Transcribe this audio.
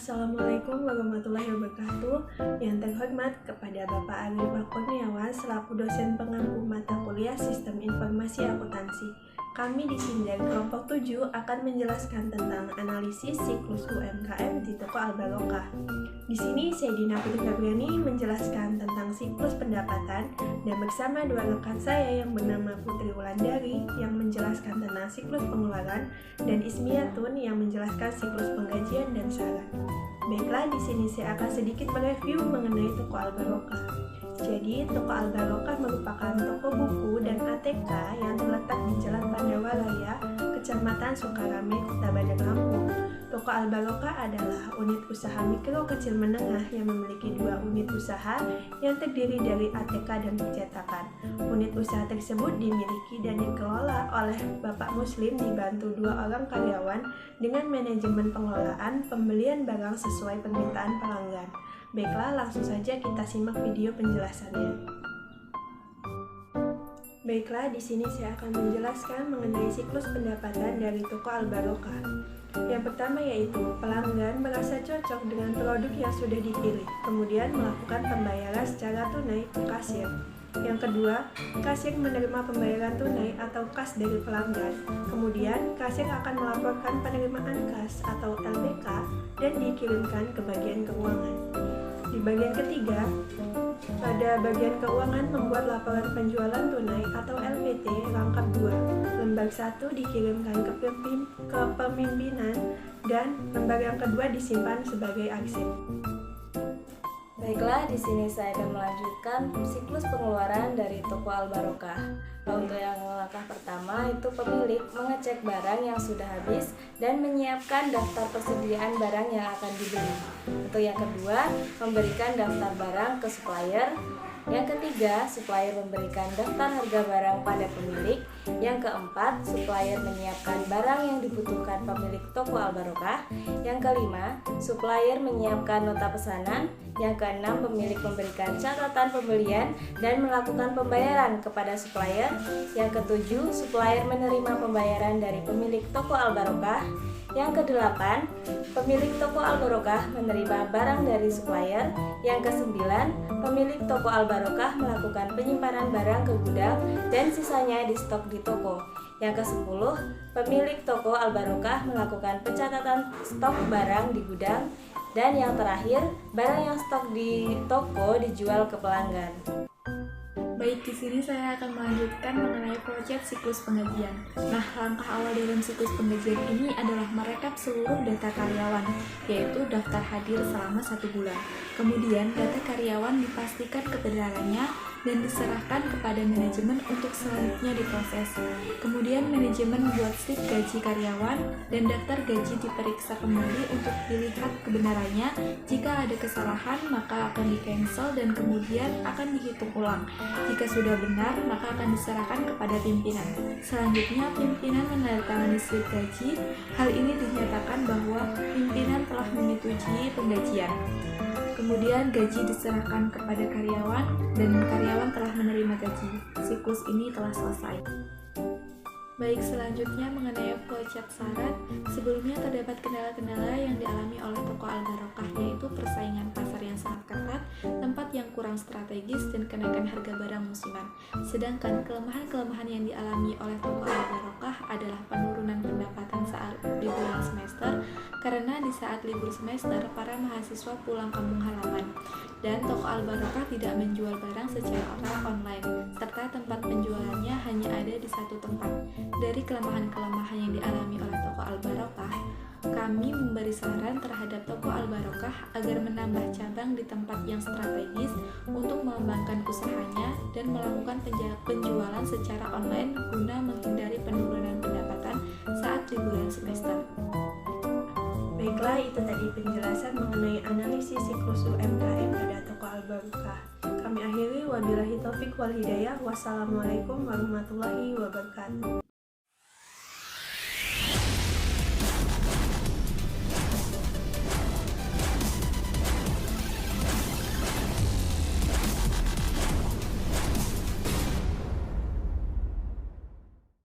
Assalamualaikum warahmatullahi wabarakatuh. Yang terhormat kepada Bapak Arif Kurniawan selaku dosen pengampu mata kuliah Sistem Informasi Akuntansi. Kami di sini dari kelompok 7 akan menjelaskan tentang analisis siklus UMKM di toko Al-Barokah. Di sini saya Dina Putri Febriani menjelaskan tentang siklus pendapatan dan bersama dua rekan saya yang bernama Putri Wulandari yang menjelaskan tentang siklus pengeluaran dan Ismiatun yang menjelaskan siklus penggajian dan syarat. Baiklah, di sini saya akan sedikit mereview mengenai toko Al-Barokah. Jadi, toko Al-Barokah merupakan toko buku dan ATK yang terletak di Jalan Pandawa Raya, Kecamatan Sukarame, Kota Bandar Lampung. Toko Al-Barokah adalah unit usaha mikro kecil menengah yang memiliki 2 unit usaha yang terdiri dari ATK dan percetakan. Unit usaha tersebut dimiliki dan dikelola oleh Bapak Muslim dibantu 2 orang karyawan dengan manajemen pengelolaan pembelian barang sesuai permintaan pelanggan. Baiklah, langsung saja kita simak video penjelasannya. Baiklah, di sini saya akan menjelaskan mengenai siklus pendapatan dari toko Al-Barokah. Yang pertama yaitu pelanggan merasa cocok dengan produk yang sudah dipilih, kemudian melakukan pembayaran secara tunai ke kasir. Yang kedua, kasir menerima pembayaran tunai atau kas dari pelanggan. Kemudian, kasir akan melaporkan penerimaan kas atau LPK dan dikirimkan ke bagian keuangan. Di bagian ketiga, pada bagian keuangan membuat laporan penjualan tunai atau LPT rangkap 2. Lembar 1 dikirimkan ke pemimpinan dan lembar yang kedua disimpan sebagai arsip. Baiklah, di sini saya akan melanjutkan siklus pengeluaran dari toko Al-Barokah. Untuk yang langkah pertama itu pemilik mengecek barang yang sudah habis dan menyiapkan daftar persediaan barang yang akan dibeli. Untuk yang kedua, memberikan daftar barang ke supplier. Yang ketiga, supplier memberikan daftar harga barang pada pemilik. Yang keempat, supplier menyiapkan barang yang dibutuhkan pemilik toko Al-Barokah. Yang kelima, supplier menyiapkan nota pesanan. Yang keenam, pemilik memberikan catatan pembelian dan melakukan pembayaran kepada supplier. Yang ketujuh, supplier menerima pembayaran dari pemilik toko Al-Barokah. Yang kedelapan, pemilik toko Al-Barokah menerima barang dari supplier. Yang kesembilan, pemilik toko Al-Barokah melakukan penyimpanan barang ke gudang dan sisanya di stok di toko. Yang kesepuluh, pemilik toko Al-Barokah melakukan pencatatan stok barang di gudang. Dan yang terakhir, barang yang stok di toko dijual ke pelanggan. Baik, di sini saya akan melanjutkan mengenai proyek siklus penggajian. Nah, langkah awal dalam siklus penggajian ini adalah merekap seluruh data karyawan, yaitu daftar hadir selama 1 bulan. Kemudian, data karyawan dipastikan kebenarannya dan diserahkan kepada manajemen untuk selanjutnya diproses. Kemudian, manajemen membuat slip gaji karyawan dan daftar gaji diperiksa kembali untuk dilihat kebenarannya. Jika ada kesalahan, maka akan di-cancel dan kemudian akan dihitung ulang. Jika sudah benar, maka akan diserahkan kepada pimpinan. Selanjutnya, pimpinan menandatangani slip gaji. Hal ini dinyatakan bahwa pimpinan telah menyetujui penggajian. Kemudian gaji diserahkan kepada karyawan dan karyawan telah menerima gaji. Siklus ini telah selesai. Baik, selanjutnya mengenai flowchart syarat. Sebelumnya terdapat kendala-kendala yang dialami oleh toko Al-Barokah, yaitu persaingan pasar yang sangat ketat, tempat yang kurang strategis, dan kenaikan harga barang musiman. Sedangkan kelemahan-kelemahan yang dialami oleh toko Al-Barokah adalah penurunan pendapatan saat liburan semester, karena di saat libur semester para mahasiswa pulang kampung halaman, dan toko Al-Barokah tidak menjual barang secara online, serta tempat penjualannya hanya ada di satu tempat. Dari kelemahan-kelemahan yang dialami oleh toko Al-Barokah, kami memberi saran terhadap toko Al-Barokah agar menambah cabang di tempat yang strategis untuk mengembangkan usahanya dan melakukan penjualan secara online guna menghindari penurunan pendapatan saat liburan semester. Baiklah, itu tadi penjelasan mengenai analisis siklus UMKM pada toko Al-Barokah. Kami akhiri, wabillahi taufik wal hidayah. Wassalamualaikum warahmatullahi wabarakatuh.